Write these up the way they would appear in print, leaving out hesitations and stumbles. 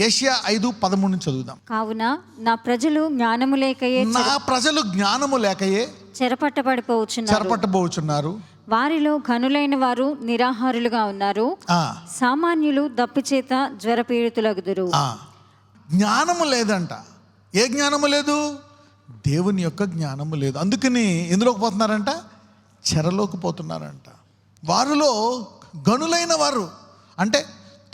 యెషయా 5:13 చదువుదాం. కావున నా ప్రజలు జ్ఞానము లేకయే చెరపట్టబోచున్నారు. వారిలో ఘనులైన వారు నిరాహారులుగా ఉన్నారు. సామాన్యులు దప్పిచేత జ్వరపీడితులగుదురు. జ్ఞానము లేదంట. ఏ జ్ఞానము లేదు? దేవుని యొక్క జ్ఞానము లేదు. అందుకని ఎందులోకి పోతున్నారంట? చెరలోకి పోతున్నారంట. వారిలో గనులైన వారు అంటే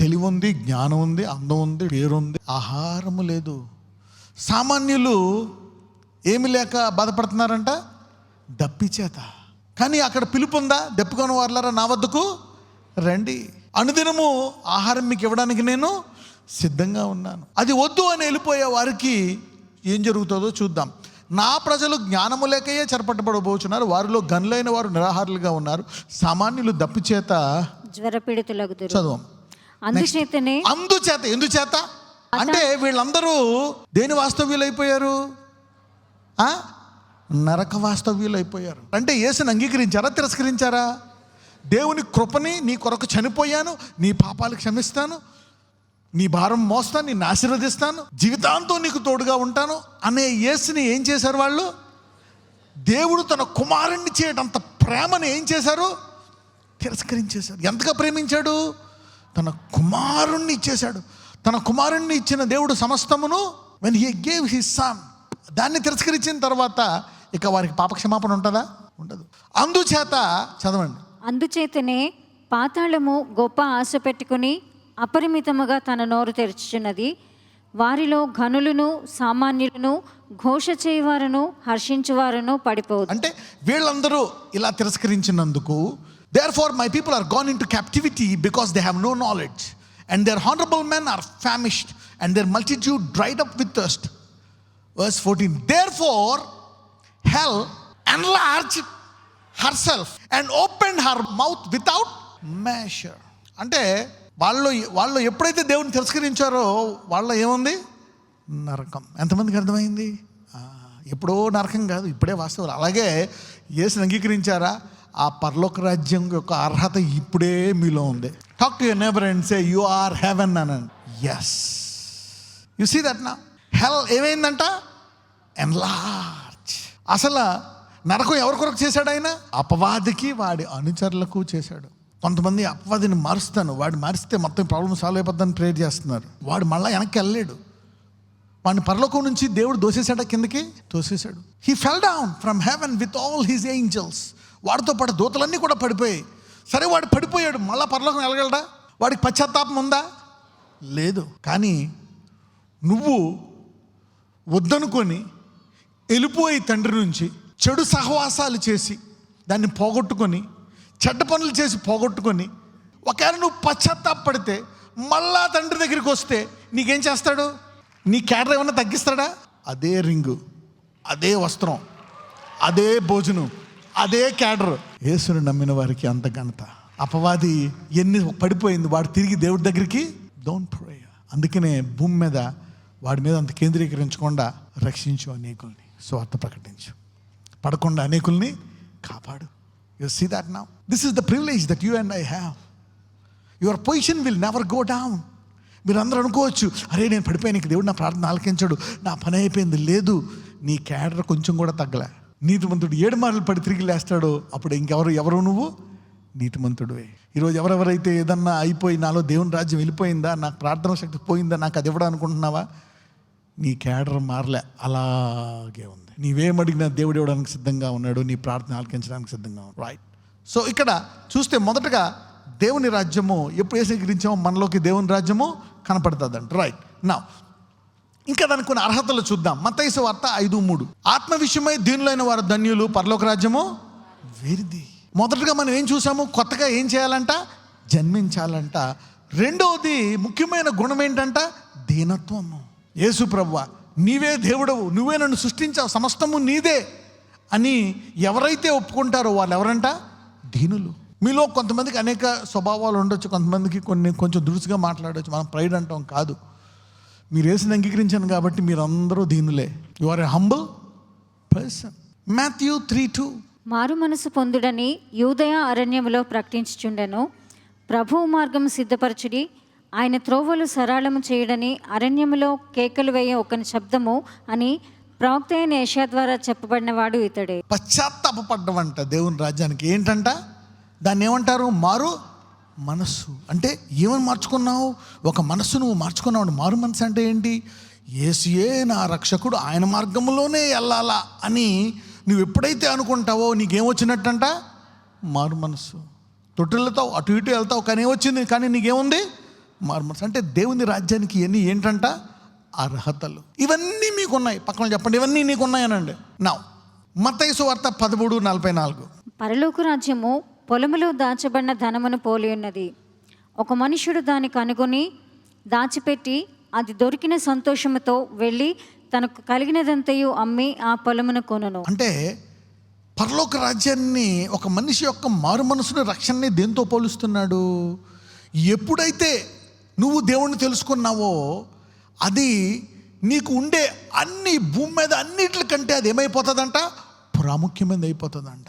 తెలివి ఉంది, జ్ఞానం ఉంది, అందం ఉంది, పేరుంది, ఆహారము లేదు. సామాన్యులు ఏమి లేక బాధపడుతున్నారంట? దప్పిచేత. కానీ అక్కడ పిలుపు ఉందా? దప్పికొని వారులారా నా వద్దకు రండి, అనుదినము ఆహారం మీకు ఇవ్వడానికి నేను సిద్ధంగా ఉన్నాను. అది వద్దు అని వెళ్ళిపోయే వారికి ఏం జరుగుతుందో చూద్దాం. నా ప్రజలు జ్ఞానము లేకయే చెరపట్టబడబోచున్నారు. వారిలో గనులైన వారు నిరాహారులుగా ఉన్నారు. సామాన్యులు దప్పిచేత జ్వరపీడితులగుదురు. చదువు. అందుచేత ఎందుచేత అంటే వీళ్ళందరూ దేని వాస్తవ్యులు అయిపోయారు? నరక వాస్తవ్యులు అయిపోయారు. అంటే యేసుని అంగీకరించారా, తిరస్కరించారా? దేవుని కృపని, నీ కొరకు చనిపోయాను, నీ పాపాలు క్షమిస్తాను, నీ భారం మోస్తాను, నిన్ను ఆశీర్వదిస్తాను, జీవితాంతం నీకు తోడుగా ఉంటాను అనే యేసుని ఏం చేశారు వాళ్ళు? దేవుడు తన కుమారుణ్ణి చేయడంత ప్రేమను ఏం చేశారు? తిరస్కరించేశారు. ఎంతగా ప్రేమించాడు? తన కుమారుణ్ణి ఇచ్చేశాడు. తన కుమారుణ్ణి ఇచ్చిన దేవుడు సమస్తమును when he gave his son, దాన్ని తిరస్కరించిన తర్వాత ఇక వారికి పాపక్షమాపణ ఉంటుందా? ఉండదు. అందుచేత చదవండి. అందుచేతనే పాతాళము గొప్ప ఆశ పెట్టుకుని అపరిమితముగా తన నోరు తెరుచుచున్నది. వారిలో ఘనులను సామాన్యులను ఘోష చేయవారును హర్షించువారును పడిపోదు. అంటే వీళ్ళందరూ ఇలా తిరస్కరించినందుకు therefore my people are gone into captivity because they have no knowledge, and their honorable men are famished, and their multitude dried up with thirst. Verse 14, therefore hell enlarged herself and opened her mouth without measure. అంటే వాళ్ళు ఎప్పుడైతే దేవుని తిరస్కరించారో వాళ్ళ ఏముంది? నరకం. ఎంతమందికి అర్థమైంది? ఎప్పుడో నరకం కాదు, ఇప్పుడే వాస్తవం. అలాగే యేసుని అంగీకరించారా? ఆ పరలోక రాజ్యం యొక్క అర్హత ఇప్పుడే మీలో ఉంది. Talk to your neighbour and say you are heaven అనండి. ఎస్, యు సీ దట్ నా హెల్ ఏమైందంట? ఎన్లార్జ్. అసలు నరకం ఎవరి కొరకు చేశాడు ఆయన? అపవాదికి వాడి అనుచరులకు చేశాడు. కొంతమంది అపవాదిని మారుస్తాను, వాడు మారిస్తే మొత్తం ప్రాబ్లమ్ సాల్వ్ అయిపోద్దని ప్రేర్ చేస్తున్నారు. వాడు మళ్ళీ వెనక్కి వెళ్ళలేడు. వాడిని పరలోకం నుంచి దేవుడు దోసేశాడా? కిందకి తోసేశాడు. He fell down from heaven with all his angels. వాడితో పాటు దూతలన్నీ కూడా పడిపోయాయి. సరే, వాడు పడిపోయాడు, మళ్ళా పరలోకం వెళ్ళగలడా? వాడికి పశ్చాత్తాపం ఉందా? లేదు. కానీ నువ్వు వద్దనుకొని వెళ్ళిపోయి తండ్రి నుంచి చెడు సహవాసాలు చేసి దాన్ని పోగొట్టుకొని, చెడ్డ పనులు చేసి పోగొట్టుకొని, ఒకవేళ నువ్వు పశ్చాత్తాపడితే మళ్ళా తండ్రి దగ్గరికి వస్తే నీకేం చేస్తాడు? నీ క్యాడర్ ఏమన్నా తగ్గిస్తాడా? అదే రింగు, అదే వస్త్రం, అదే భోజనం, అదే క్యాడర్. యేసుని నమ్మిన వారికి అంత ఘనత. అపవాది ఎన్ని పడిపోయింది, వాడు తిరిగి దేవుడి దగ్గరికి డోంట్ ప్రే. అందుకనే భూమి మీద వాడి మీద అంత కేంద్రీకరించకుండా రక్షించు అనేకుల్ని, స్వార్థ ప్రకటించు, పడకుండా అనేకుల్ని కాపాడు. You see that now this is the privilege that you and I have. Your position will never go down. మీరు అందరూ అనుకోవచ్చు, అరే నేను పడిపోయాను, దేవుడు నా ప్రార్థన ఆలకించాడు, నా పని అయిపోయింది. లేదు, నీ క్యాడర్ కొంచెం కూడా తగ్గలే. నీతిమంతుడు 7 మార్లు పడి తిరిగి లేస్తాడో అప్పుడు ఎవరు నువ్వు? నీతిమంతుడువే. ఈరోజు ఎవరెవరైతే ఏదన్నా అయిపోయి నాలో దేవుని రాజ్యం వెళ్ళిపోయిందా, నాకు ప్రార్థన శక్తి పోయిందా, నాకు అది ఇవ్వడం అనుకుంటున్నావా? నీ క్యాడర్ మారలే, అలాగే ఉంది. నీవేమడిగినా దేవుడు ఇవ్వడానికి సిద్ధంగా ఉన్నాడు, నీ ప్రార్థన ఆలకించడానికి సిద్ధంగా ఉన్నాడు. రైట్. సో ఇక్కడ చూస్తే మొదటగా దేవుని రాజ్యము ఎప్పుడు స్వీకరించామో మనలోకి దేవుని రాజ్యము కనపడుతుందంట. రైట్. నా ఇంకా దానికి కొన్ని అర్హతలు చూద్దాం. మత్తయి సువార్త 5:3, ఆత్మ విషయమై దీనులైన వారు ధన్యులు, పరలోక రాజ్యము వీరిది. మొదటగా మనం ఏం చూసాము? కొత్తగా ఏం చేయాలంట? జన్మించాలంట. రెండవది ముఖ్యమైన గుణం ఏంటంట? దీనత్వము. యేసు ప్రభువా, నీవే దేవుడవు, నువ్వే నన్ను సృష్టించావు, సమస్తము నీదే అని ఎవరైతే ఒప్పుకుంటారో వాళ్ళు ఎవరంట? దీనులు. మీలో కొంతమందికి అనేక స్వభావాలు ఉండొచ్చు, కొంతమందికి కొంచెం దురుసుగా మాట్లాడవచ్చు. మనం ప్రైడ్ అంటాం కాదు. మీరు యేసుని అంగీకరించాను కాబట్టి మీరు అందరూ దీనులే. You are a humble person. Matthew 3:2, మారు మనసు పొందుడని యూదయ అరణ్యములో ప్రకటించుచుండెను. ప్రభువు మార్గం సిద్ధపరచుడి, ఆయన త్రోవలు సరళము చేయడని అరణ్యములో కేకలు వేయ ఒకని శబ్దము అని ప్రవక్త అయిన యెషయా ద్వారా చెప్పబడిన వాడు ఇతడే. పశ్చాత్తాపపడ్డం అంట దేవుని రాజ్యానికి. ఏంటంట దాన్ని ఏమంటారు? మారు మనస్సు. అంటే ఏమని మార్చుకున్నావు? ఒక మనస్సు నువ్వు మార్చుకున్నావు. మారు మనసు అంటే ఏంటి? యేసుయే నా రక్షకుడు, ఆయన మార్గంలోనే వెళ్ళాలా అని నువ్వు ఎప్పుడైతే అనుకుంటావో నీకేమొచ్చినట్టంట? మారు మనస్సు. తొట్టిల్లతో అటు ఇటు వెళ్తావు కానీ ఏమొచ్చింది? కానీ నీకేముంది? మారు మనసు. అంటే దేవుని రాజ్యానికి ఇవన్నీ ఏంటంట? అర్హతలు. ఇవన్నీ మీకున్నాయి. పక్కన చెప్పండి, ఇవన్నీ నీకున్నాయనండి. నా మత్తయి సువార్త 13:44. పరలోక రాజ్యము పొలములో దాచబడిన ధనమును పోలి ఉన్నది. ఒక మనుషుడు దాన్ని కనుగొని దాచిపెట్టి అది దొరికిన సంతోషముతో వెళ్ళి తనకు కలిగినదంతయు అమ్మి ఆ పొలమును కొనును. అంటే పరలోక రాజ్యాన్ని, ఒక మనిషి యొక్క మారు మనసుని, రక్షణని దేంతో పోలుస్తున్నాడు? ఎప్పుడైతే నువ్వు దేవుణ్ణి తెలుసుకున్నావో అది నీకు ఉండే అన్ని భూమి మీద అన్నిటికంటే అది ఏమైపోతుందంట? ప్రాముఖ్యమైనది అయిపోతుందంట.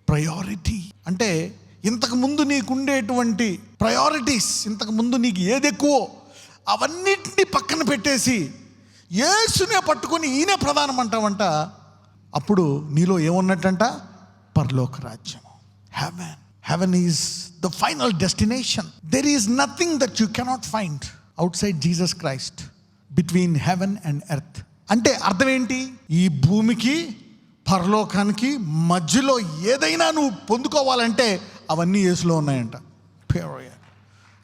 ప్రయారిటీ. అంటే ఇంతకుముందు నీకు ఉండేటువంటి ప్రయారిటీస్, ఇంతకుముందు నీకు ఏది ఎక్కువో అవన్నిటినీ పక్కన పెట్టేసి యేసునే పట్టుకొని ఈయనే ప్రధానం అంటావంట. అప్పుడు నీలో ఏమున్నట్టంట? పరలోక రాజ్యం. Heaven is the final destination. There is nothing that you cannot find outside Jesus Christ, between heaven and earth. అంటే అర్థం ఏంటి? ఈ భూమికి పరలోకానికి మధ్యలో ఏదైనా నువ్వు పొందుకోవాలంటే అవన్నీ యేసులో ఉన్నాయంట.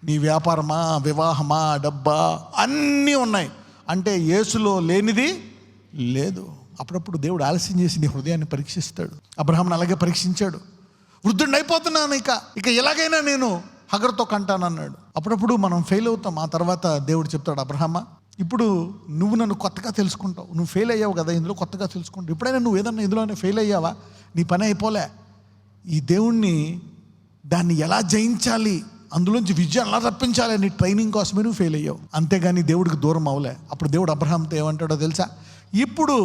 నీ వ్యాపారమా, వివాహమా, డబ్బా అన్నీ ఉన్నాయి. అంటే యేసులో లేనిది లేదు. అప్పుడప్పుడు దేవుడు ఆలస్యం చేసి నీ హృదయాన్ని పరీక్షిస్తాడు. అబ్రహాంను అలాగే పరీక్షించాడు. వృద్ధుడిని అయిపోతున్నాను, ఇక ఎలాగైనా నేను హగరుతో కంటానన్నాడు. అప్పుడప్పుడు మనం ఫెయిల్ అవుతాం. ఆ తర్వాత దేవుడు చెప్తాడు, అబ్రహామా ఇప్పుడు నువ్వు నన్ను కొత్తగా తెలుసుకుంటావు. నువ్వు ఫెయిల్ అయ్యావు కదా, ఇందులో కొత్తగా తెలుసుకుంటావు. ఎప్పుడైనా నువ్వు ఏదన్నా ఇందులోనే ఫెయిల్ అయ్యావా? నీ పని అయిపోలే. ఈ దేవుణ్ణి దాన్ని ఎలా జయించాలి, అందులోంచి విజయం ఎలా రప్పించాలి అని ట్రైనింగ్ కోసమే నువ్వు ఫెయిల్ అయ్యావు. అంతేగాని దేవుడికి దూరం అవలే. అప్పుడు దేవుడు అబ్రహాంతో ఏమంటాడో తెలుసా? ఇప్పుడు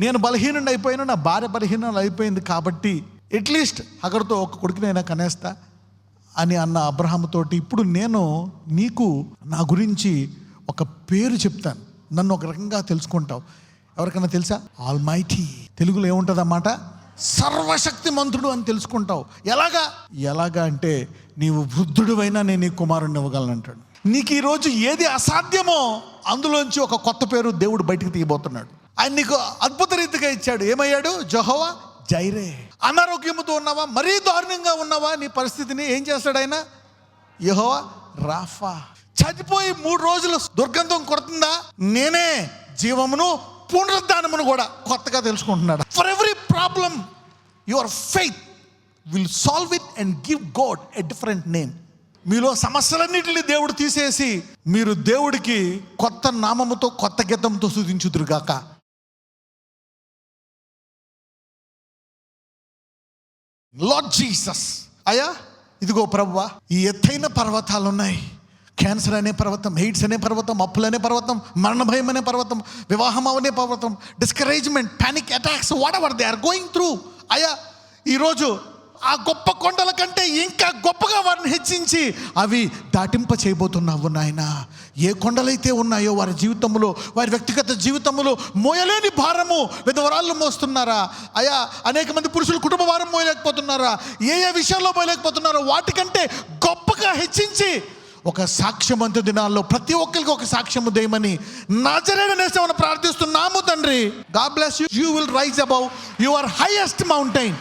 నేను బలహీనుడు అయిపోయినా, నా భార్య బలహీనం అయిపోయింది కాబట్టి అట్లీస్ట్ హగరుతో ఒక కొడుకునైనా కనేస్తా అని అన్న అబ్రహాముతోటి ఇప్పుడు నేను నీకు నా గురించి ఒక పేరు చెప్తాను, నన్ను ఒక రకంగా తెలుసుకుంటావు. ఎవరికైనా తెలుసా? ఆల్మైటీ. తెలుగులో ఏముంటుంది అన్నమాట? సర్వశక్తి మంత్రుడు అని తెలుసుకుంటావు. ఎలాగా అంటే నీవు వృద్ధుడివైనా నేను నీ కుమారుడిని ఇవ్వగలను అంటాడు. నీకు ఈరోజు ఏది అసాధ్యమో అందులోంచి ఒక కొత్త పేరు దేవుడు బయటికి తీయబోతున్నాడు. ఆయన నీకు అద్భుత రీతిగా ఇచ్చాడు. ఏమయ్యాడు? యెహోవా జైరే. అనారోగ్యంతో ఉన్నావా, మరీ దారుణంగా ఉన్నావా, నీ పరిస్థితిని ఏం చేస్తాడు ఆయన? యెహోవా రాఫా. చనిపోయి 3 రోజులు దుర్గంధం కొడుతుందా, నేనే జీవమును పునరుద్ధానమును కూడా కొత్తగా తెలుసుకుంటున్నాడు. For every problem your faith will solve it and give God a different name. మీలో సమస్యలన్నిటిని దేవుడు తీసేసి మీరు దేవుడికి కొత్త నామముతో, కొత్త గీతంతో స్తుతించుదురుగాక. Lord Jesus. అయ్యా ఇదిగో ప్రభువా, ఈ ఎత్తైన పర్వతాలు ఉన్నాయి. క్యాన్సర్ అనే పర్వతం, ఎయిడ్స్ అనే పర్వతం, అప్పులు అనే పర్వతం, మరణ భయం అనే పర్వతం, వివాహం అనే పర్వతం, discouragement, panic attacks, whatever they are going through. అయ్యా ఈరోజు ఆ గొప్ప కొండల కంటే ఇంకా గొప్పగా వారిని హెచ్చించి అవి దాటింప చేయబోతున్నావు నాయన. ఏ కొండలైతే ఉన్నాయో వారి జీవితంలో, వారి వ్యక్తిగత జీవితంలో మోయలేని భారము విధవరాళ్ళు మోస్తున్నారా అయ్యా? అనేక మంది పురుషులు కుటుంబ భారం మోయలేకపోతున్నారా? ఏ విషయాల్లో మోయలేకపోతున్నారో వాటికంటే గొప్పగా హెచ్చించి ఒక సాక్ష్యవంత దినాల్లో ప్రతి ఒక్కరికి ఒక సాక్ష్యము దేయమని నజరేయుడైన యేసుని ప్రార్థిస్తున్నాము తండ్రి. God bless you. You will rise above your highest mountain.